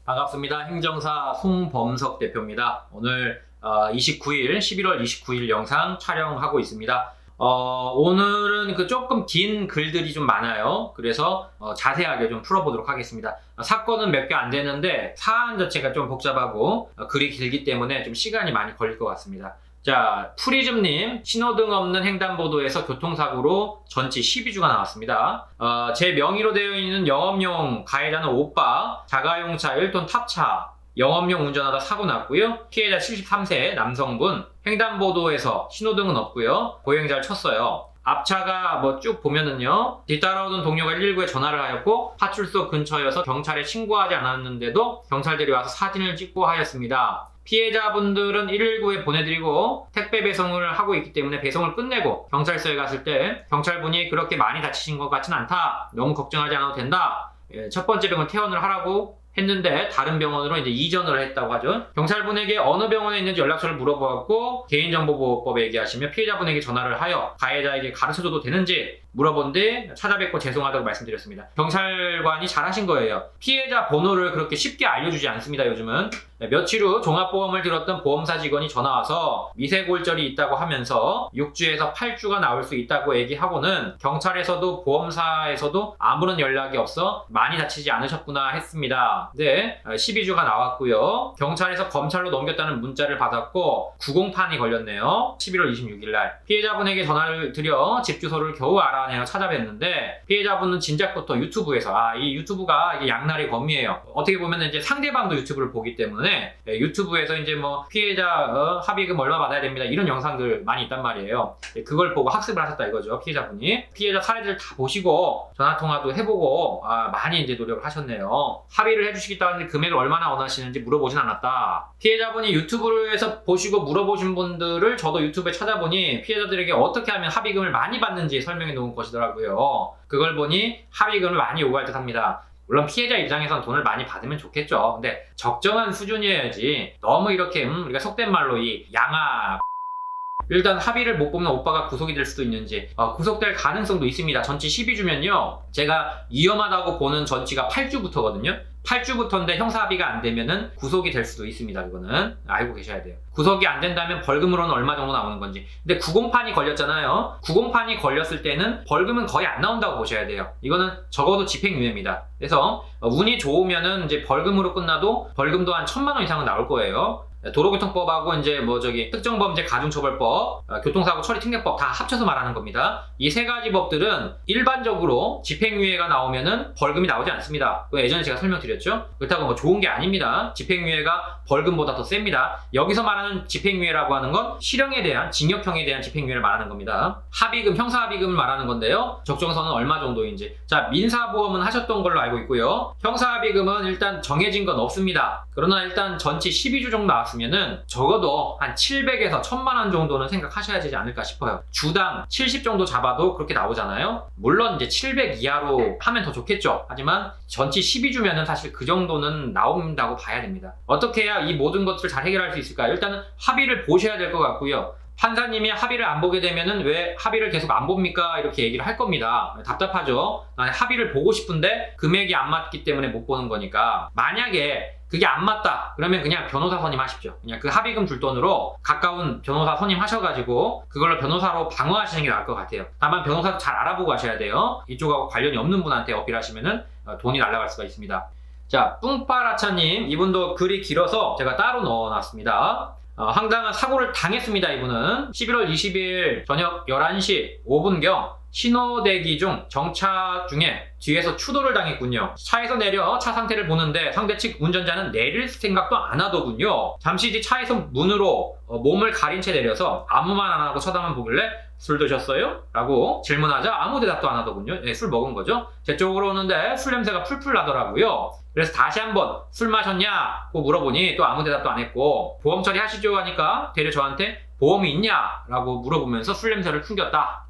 반갑습니다. 행정사 송범석 대표입니다. 오늘 11월 29일 영상 촬영하고 있습니다. 오늘은 조금 긴 글들이 좀 많아요. 그래서 자세하게 좀 풀어보도록 하겠습니다. 사건은 몇 개 안 되는데 사안 자체가 좀 복잡하고 글이 길기 때문에 좀 시간이 많이 걸릴 것 같습니다. 자, 프리즘님, 신호등 없는 횡단보도에서 교통사고로 전치 12주가 나왔습니다. 제 명의로 되어 있는 영업용 가해자는 오빠, 자가용차 1톤 탑차, 영업용 운전하다 사고 났고요. 피해자 73세 남성분, 횡단보도에서 신호등은 없고요. 보행자를 쳤어요. 앞차가 쭉 보면은요, 뒤따라오던 동료가 119에 전화를 하였고 파출소 근처여서 경찰에 신고하지 않았는데도 경찰들이 와서 사진을 찍고 하였습니다. 피해자분들은 119에 보내드리고 택배 배송을 하고 있기 때문에 배송을 끝내고 경찰서에 갔을 때 경찰분이 그렇게 많이 다치신 것 같진 않다, 너무 걱정하지 않아도 된다, 첫 번째 병원 퇴원을 하라고 했는데 다른 병원으로 이제 이전을 했다고 하죠. 경찰분에게 어느 병원에 있는지 연락처를 물어보았고 개인정보보호법 얘기하시며 피해자분에게 전화를 하여 가해자에게 가르쳐줘도 되는지 물어본 뒤 찾아뵙고 죄송하다고 말씀드렸습니다. 경찰관이 잘하신 거예요. 피해자 번호를 그렇게 쉽게 알려주지 않습니다. 요즘은. 며칠 후 종합보험을 들었던 보험사 직원이 전화와서 미세골절이 있다고 하면서 6주에서 8주가 나올 수 있다고 얘기하고는 경찰에서도 보험사에서도 아무런 연락이 없어 많이 다치지 않으셨구나 했습니다. 네, 12주가 나왔고요. 경찰에서 검찰로 넘겼다는 문자를 받았고 90판이 걸렸네요. 11월 26일 날 피해자분에게 전화를 드려 집 주소를 겨우 알아내어 찾아뵀는데 피해자분은 진작부터 유튜브에서 이 유튜브가 이게 양날의 검이에요. 어떻게 보면 이제 상대방도 유튜브를 보기 때문에 유튜브에서 이제 피해자 합의금 얼마 받아야 됩니다, 이런 영상들 많이 있단 말이에요. 그걸 보고 학습을 하셨다 이거죠. 피해자분이 피해자 사례들 다 보시고 전화통화도 해보고 많이 이제 노력을 하셨네요. 합의를 해주시겠다는데 금액을 얼마나 원하시는지 물어보진 않았다. 피해자분이 유튜브에서 보시고 물어보신 분들을 저도 유튜브에 찾아보니 피해자들에게 어떻게 하면 합의금을 많이 받는지 설명해 놓은 것이더라고요. 그걸 보니 합의금을 많이 요구할 듯 합니다. 물론 피해자 입장에선 돈을 많이 받으면 좋겠죠. 근데 적정한 수준이어야지 너무 이렇게 우리가 속된 말로 이 양아 일단 합의를 못 보면 오빠가 구속이 될 수도 있는지 구속될 가능성도 있습니다. 전치 12주면요 제가 위험하다고 보는 전치가 8주부터거든요 8주부터인데 형사합의가 안 되면은 구속이 될 수도 있습니다. 이거는 알고 계셔야 돼요. 구속이 안 된다면 벌금으로는 얼마 정도 나오는 건지. 근데 90판이 걸렸잖아요. 90판이 걸렸을 때는 벌금은 거의 안 나온다고 보셔야 돼요. 이거는 적어도 집행유예입니다. 그래서 운이 좋으면은 이제 벌금으로 끝나도 벌금도 한 1,000만 원 이상은 나올 거예요. 도로교통법하고 이제 특정범죄 가중처벌법, 교통사고 처리특례법 다 합쳐서 말하는 겁니다. 이 세 가지 법들은 일반적으로 집행유예가 나오면은 벌금이 나오지 않습니다. 예전에 제가 설명드렸죠. 그렇다고 좋은 게 아닙니다. 집행유예가 벌금보다 더 셉니다. 여기서 말하는 집행유예라고 하는 건 실형에 대한, 징역형에 대한 집행유예를 말하는 겁니다. 합의금, 형사합의금을 말하는 건데요. 적정선은 얼마 정도인지. 자, 민사보험은 하셨던 걸로 알고 있고요. 형사합의금은 일단 정해진 건 없습니다. 그러나 일단 전치 12주 정도 나왔으면은 적어도 한 700에서 1,000만 원 정도는 생각하셔야 되지 않을까 싶어요. 주당 70 정도 잡아도 그렇게 나오잖아요. 물론 이제 700 이하로 하면 더 좋겠죠. 하지만 전치 12주면은 사실 그 정도는 나온다고 봐야 됩니다. 어떻게 해야 이 모든 것들을 잘 해결할 수 있을까요? 일단은 합의를 보셔야 될 것 같고요. 판사님이 합의를 안 보게 되면은 왜 합의를 계속 안 봅니까? 이렇게 얘기를 할 겁니다. 답답하죠. 합의를 보고 싶은데 금액이 안 맞기 때문에 못 보는 거니까. 만약에 그게 안 맞다 그러면 그냥 변호사 선임하십시오. 그냥 그 합의금 줄 돈으로 가까운 변호사 선임하셔가지고 그걸로 변호사로 방어하시는 게 나을 것 같아요. 다만 변호사도 잘 알아보고 하셔야 돼요. 이쪽하고 관련이 없는 분한테 어필하시면은 돈이 날아갈 수가 있습니다. 자, 뿡빠라차님, 이분도 글이 길어서 제가 따로 넣어놨습니다. 황당한 사고를 당했습니다. 이분은 11월 20일 저녁 11시 5분경 신호대기 중 정차 중에 뒤에서 추돌을 당했군요. 차에서 내려 차 상태를 보는데 상대 측 운전자는 내릴 생각도 안 하더군요. 잠시 뒤 차에서 문으로 몸을 가린 채 내려서 아무 말 안 하고 쳐다만 보길래 술 드셨어요? 라고 질문하자 아무 대답도 안 하더군요. 술 먹은 거죠. 제 쪽으로 오는데 술 냄새가 풀풀 나더라고요. 그래서 다시 한번 술 마셨냐고 물어보니 또 아무 대답도 안 했고 보험 처리하시죠 하니까 되려 저한테 보험이 있냐? 라고 물어보면서 술 냄새를 풍겼다.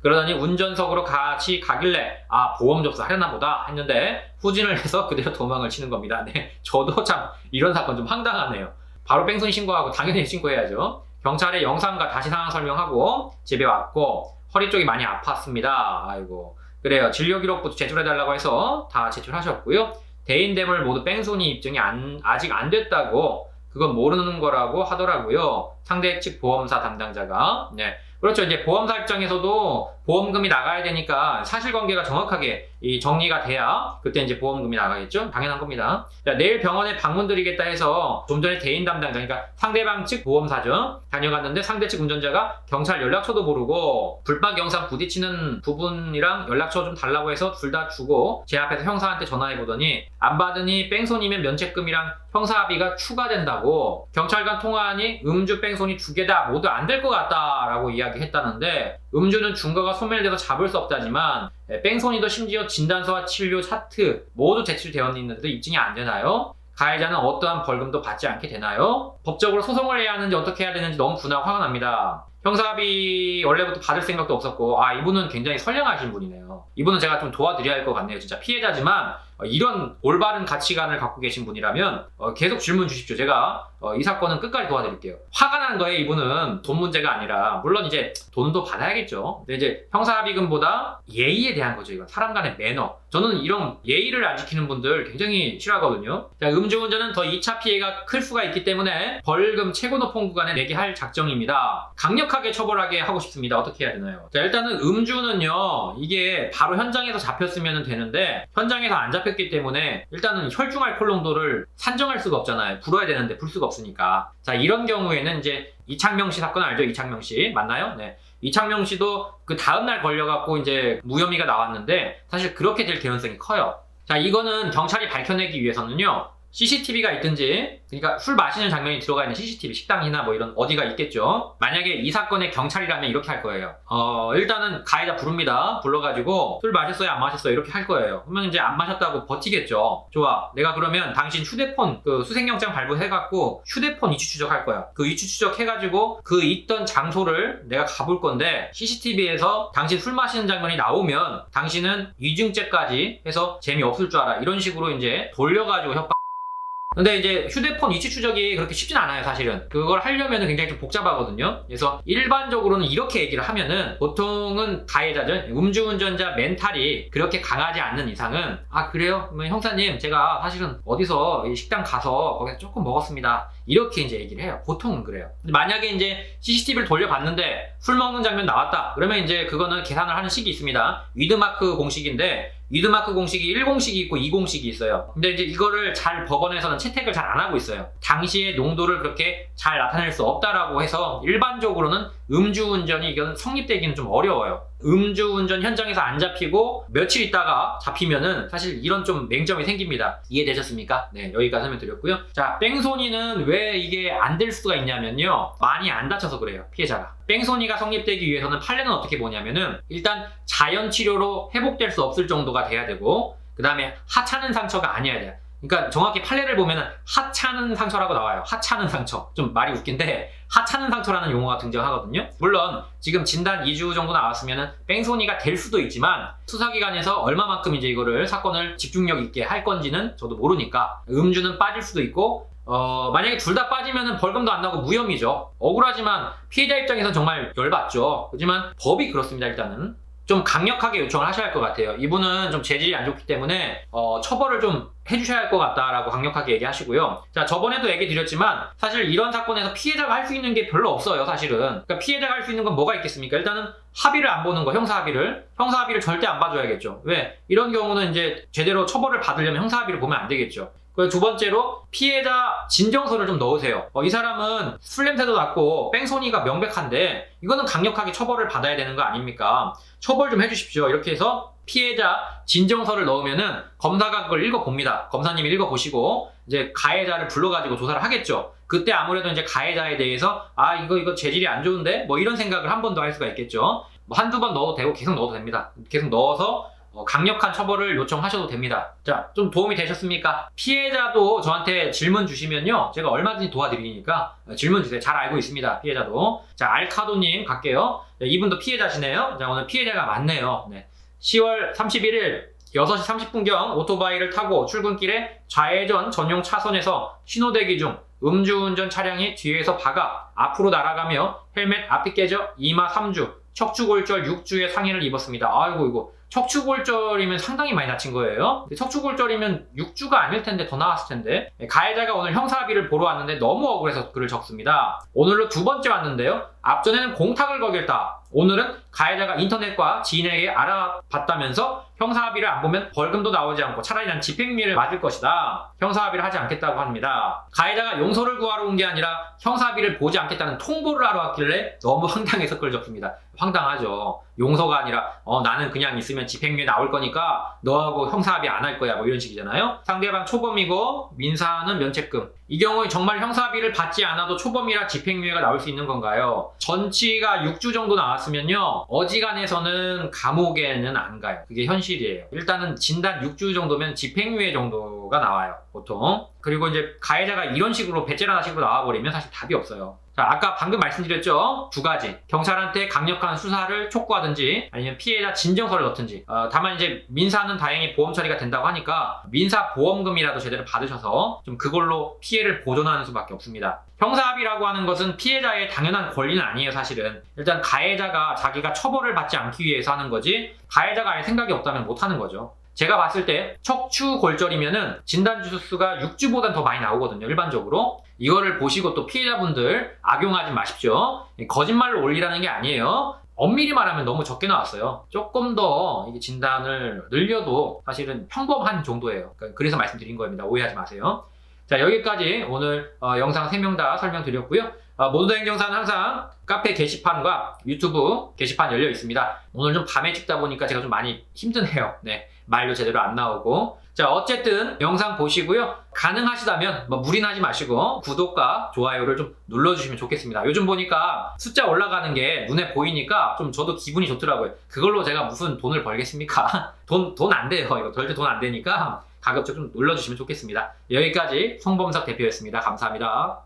그러더니 운전석으로 같이 가길래 보험 접수하려나 보다 했는데 후진을 해서 그대로 도망을 치는 겁니다. 네, 저도 참 이런 사건 좀 황당하네요. 바로 뺑소니 신고하고 당연히 신고해야죠. 경찰에 영상과 다시 상황 설명하고 집에 왔고 허리 쪽이 많이 아팠습니다. 아이고 그래요. 진료기록부터 제출해달라고 해서 다 제출하셨고요. 대인대물 모두 뺑소니 입증이 아직 안 됐다고 그건 모르는 거라고 하더라고요. 상대 측 보험사 담당자가. 네. 그렇죠. 이제 보험사 입장에서도 보험금이 나가야 되니까 사실관계가 정확하게 정리가 돼야 그때 이제 보험금이 나가겠죠. 당연한 겁니다. 자, 내일 병원에 방문 드리겠다 해서 좀 전에 대인 담당자, 그러니까 상대방 측 보험사죠. 다녀갔는데 상대 측 운전자가 경찰 연락처도 모르고 불법 영상 부딪히는 부분이랑 연락처 좀 달라고 해서 둘 다 주고 제 앞에서 형사한테 전화해 보더니 안 받으니 뺑소니면 면책금이랑 형사합의가 추가된다고 경찰관 통화하니 음주 뺑소니 두 개 다 모두 안 될 것 같다라고 이야기했다는데 음주는 증거가 소멸돼서 잡을 수 없다지만 뺑소니도 심지어 진단서와 치료 차트 모두 제출되어 있는데도 입증이 안 되나요? 가해자는 어떠한 벌금도 받지 않게 되나요? 법적으로 소송을 해야 하는지 어떻게 해야 되는지 너무 분하고 화가 납니다. 형사합의 원래부터 받을 생각도 없었고 이분은 굉장히 선량하신 분이네요. 이분은 제가 좀 도와드려야 할 것 같네요. 진짜 피해자지만 이런 올바른 가치관을 갖고 계신 분이라면 계속 질문 주십시오. 제가 이 사건은 끝까지 도와드릴게요. 화가 난 거예요. 이분은 돈 문제가 아니라 물론 이제 돈도 받아야겠죠. 근데 이제 형사합의금보다 예의에 대한 거죠. 이건 사람 간의 매너. 저는 이런 예의를 안 지키는 분들 굉장히 싫어하거든요. 자, 음주운전은 더 2차 피해가 클 수가 있기 때문에 벌금 최고 높은 구간에 내게 할 작정입니다. 강력하게 처벌하게 하고 싶습니다. 어떻게 해야 되나요? 자, 일단은 음주는요, 이게 바로 현장에서 잡혔으면 되는데 현장에서 안 잡혔기 때문에 일단은 혈중 알코올 농도를 산정할 수가 없잖아요. 불어야 되는데 불 수가 없으니까. 자, 이런 경우에는 이제 이창명 씨 사건 알죠? 이창명 씨 맞나요? 네. 이창명 씨도 그 다음날 걸려갖고 이제 무혐의가 나왔는데 사실 그렇게 될 개연성이 커요. 자, 이거는 경찰이 밝혀내기 위해서는요, CCTV가 있든지, 그러니까 술 마시는 장면이 들어가 있는 CCTV, 식당이나 뭐 이런 어디가 있겠죠. 만약에 이 사건의 경찰이라면 이렇게 할 거예요. 일단은 가해자 부릅니다. 불러가지고 술 마셨어요, 안 마셨어요, 이렇게 할 거예요. 그러면 이제 안 마셨다고 버티겠죠. 좋아, 내가 그러면 당신 휴대폰 그 수색영장 발부해갖고 휴대폰 위치 추적할 거야. 그 위치 추적해가지고 그 있던 장소를 내가 가볼 건데 CCTV에서 당신 술 마시는 장면이 나오면 당신은 위증죄까지 해서 재미없을 줄 알아. 이런 식으로 이제 돌려가지고 협박. 근데 이제 휴대폰 위치 추적이 그렇게 쉽진 않아요, 사실은. 그걸 하려면 굉장히 좀 복잡하거든요. 그래서 일반적으로는 이렇게 얘기를 하면은 보통은 가해자죠. 음주운전자 멘탈이 그렇게 강하지 않는 이상은 그래요? 그러면 형사님, 제가 사실은 어디서 식당 가서 거기서 조금 먹었습니다. 이렇게 이제 얘기를 해요. 보통은 그래요. 만약에 이제 CCTV를 돌려봤는데 술 먹는 장면 나왔다. 그러면 이제 그거는 계산을 하는 식이 있습니다. 위드마크 공식인데 위드마크 공식이 1공식이 있고 2공식이 있어요. 근데 이제 이거를 잘 법원에서는 채택을 잘 안 하고 있어요. 당시의 농도를 그렇게 잘 나타낼 수 없다라고 해서 일반적으로는 음주운전이 이건 성립되기는 좀 어려워요. 음주운전 현장에서 안 잡히고 며칠 있다가 잡히면은 사실 이런 좀 맹점이 생깁니다. 이해되셨습니까? 네, 여기까지 설명드렸고요. 자, 뺑소니는 왜 이게 안 될 수가 있냐면요, 많이 안 다쳐서 그래요, 피해자가. 뺑소니가 성립되기 위해서는 판례는 어떻게 보냐면은 일단 자연치료로 회복될 수 없을 정도가 돼야 되고, 그 다음에 하찮은 상처가 아니어야 돼요. 그러니까 정확히 판례를 보면은 하찮은 상처라고 나와요. 하찮은 상처. 좀 말이 웃긴데 하찮은 상처라는 용어가 등장하거든요. 물론 지금 진단 2주 정도 나왔으면은 뺑소니가 될 수도 있지만 수사기관에서 얼마만큼 이제 이거를 사건을 집중력 있게 할 건지는 저도 모르니까 음주는 빠질 수도 있고, 만약에 둘 다 빠지면은 벌금도 안 나고 무혐의죠. 억울하지만 피해자 입장에서는 정말 열받죠. 하지만 법이 그렇습니다. 일단은 좀 강력하게 요청을 하셔야 할 것 같아요. 이분은 좀 재질이 안 좋기 때문에 처벌을 좀 해주셔야 할 것 같다라고 강력하게 얘기하시고요. 자, 저번에도 얘기 드렸지만 사실 이런 사건에서 피해자가 할 수 있는 게 별로 없어요, 사실은. 그러니까 피해자가 할 수 있는 건 뭐가 있겠습니까? 일단은 합의를 안 보는 거, 형사합의를 절대 안 봐줘야겠죠. 왜? 이런 경우는 이제 제대로 처벌을 받으려면 형사합의를 보면 안 되겠죠. 그리고 두 번째로 피해자 진정서를 좀 넣으세요. 이 사람은 술 냄새도 났고 뺑소니가 명백한데 이거는 강력하게 처벌을 받아야 되는 거 아닙니까? 처벌 좀 해주십시오. 이렇게 해서 피해자 진정서를 넣으면은 검사가 그걸 읽어봅니다. 검사님이 읽어보시고 이제 가해자를 불러가지고 조사를 하겠죠. 그때 아무래도 이제 가해자에 대해서 이거 재질이 안 좋은데 뭐 이런 생각을 한 번 더 할 수가 있겠죠. 뭐 한두 번 넣어도 되고 계속 넣어도 됩니다. 계속 넣어서 강력한 처벌을 요청하셔도 됩니다. 자, 좀 도움이 되셨습니까? 피해자도 저한테 질문 주시면요, 제가 얼마든지 도와드리니까 질문 주세요. 잘 알고 있습니다, 피해자도. 자, 알카도님 갈게요. 자, 이분도 피해자시네요. 자, 오늘 피해자가 많네요. 네. 10월 31일 6시 30분경 오토바이를 타고 출근길에 좌회전 전용 차선에서 신호대기 중 음주운전 차량이 뒤에서 박아 앞으로 날아가며 헬멧 앞이 깨져 이마 3주, 척추골절 6주의 상해를 입었습니다. 아이고, 이거 척추골절이면 상당히 많이 다친 거예요. 척추골절이면 6주가 아닐 텐데 더 나았을 텐데. 가해자가 오늘 형사합의를 보러 왔는데 너무 억울해서 글을 적습니다. 오늘로 두 번째 왔는데요. 앞전에는 공탁을 거겼다. 오늘은 가해자가 인터넷과 지인에게 알아봤다면서 형사합의를 안 보면 벌금도 나오지 않고 차라리 난 집행유예를 맞을 것이다. 형사합의를 하지 않겠다고 합니다. 가해자가 용서를 구하러 온 게 아니라 형사합의를 보지 않겠다는 통보를 하러 왔길래 너무 황당해서 글을 적습니다. 황당하죠. 용서가 아니라 나는 그냥 있으면 집행유예 나올 거니까 너하고 형사합의 안 할 거야 뭐 이런 식이잖아요. 상대방 초범이고 민사는 면책금. 이 경우에 정말 형사합의를 받지 않아도 초범이라 집행유예가 나올 수 있는 건가요? 전치가 6주 정도 나왔으면요 어지간해서는 감옥에는 안 가요. 그게 현실이에요. 일단은 진단 6주 정도면 집행유예 정도가 나와요 보통. 그리고 이제 가해자가 이런 식으로 배째라식으로 나와버리면 사실 답이 없어요. 자, 아까 방금 말씀드렸죠? 두 가지. 경찰한테 강력한 수사를 촉구하든지 아니면 피해자 진정서를 넣든지. 다만 이제 민사는 다행히 보험 처리가 된다고 하니까 민사 보험금이라도 제대로 받으셔서 좀 그걸로 피해를 보존하는 수밖에 없습니다. 형사합의라고 하는 것은 피해자의 당연한 권리는 아니에요, 사실은. 일단 가해자가 자기가 처벌을 받지 않기 위해서 하는 거지 가해자가 아예 생각이 없다면 못 하는 거죠. 제가 봤을 때 척추골절이면은 진단주수가 6주보단 더 많이 나오거든요, 일반적으로. 이거를 보시고 또 피해자분들 악용하지 마십시오. 거짓말로 올리라는 게 아니에요. 엄밀히 말하면 너무 적게 나왔어요. 조금 더 이게 진단을 늘려도 사실은 평범한 정도예요. 그래서 말씀드린 겁니다. 오해하지 마세요. 자, 여기까지 오늘 영상 3명 다 설명드렸고요. 모두다 행정사는 항상 카페 게시판과 유튜브 게시판 열려 있습니다. 오늘 좀 밤에 찍다 보니까 제가 좀 많이 힘드네요. 네, 말도 제대로 안 나오고. 자, 어쨌든 영상 보시고요. 가능하시다면 무리하지 마시고 구독과 좋아요를 좀 눌러주시면 좋겠습니다. 요즘 보니까 숫자 올라가는 게 눈에 보이니까 좀 저도 기분이 좋더라고요. 그걸로 제가 무슨 돈을 벌겠습니까? 돈 안 돼요. 이거 절대 돈 안 되니까 가급적 좀 눌러주시면 좋겠습니다. 여기까지 송범석 대표였습니다. 감사합니다.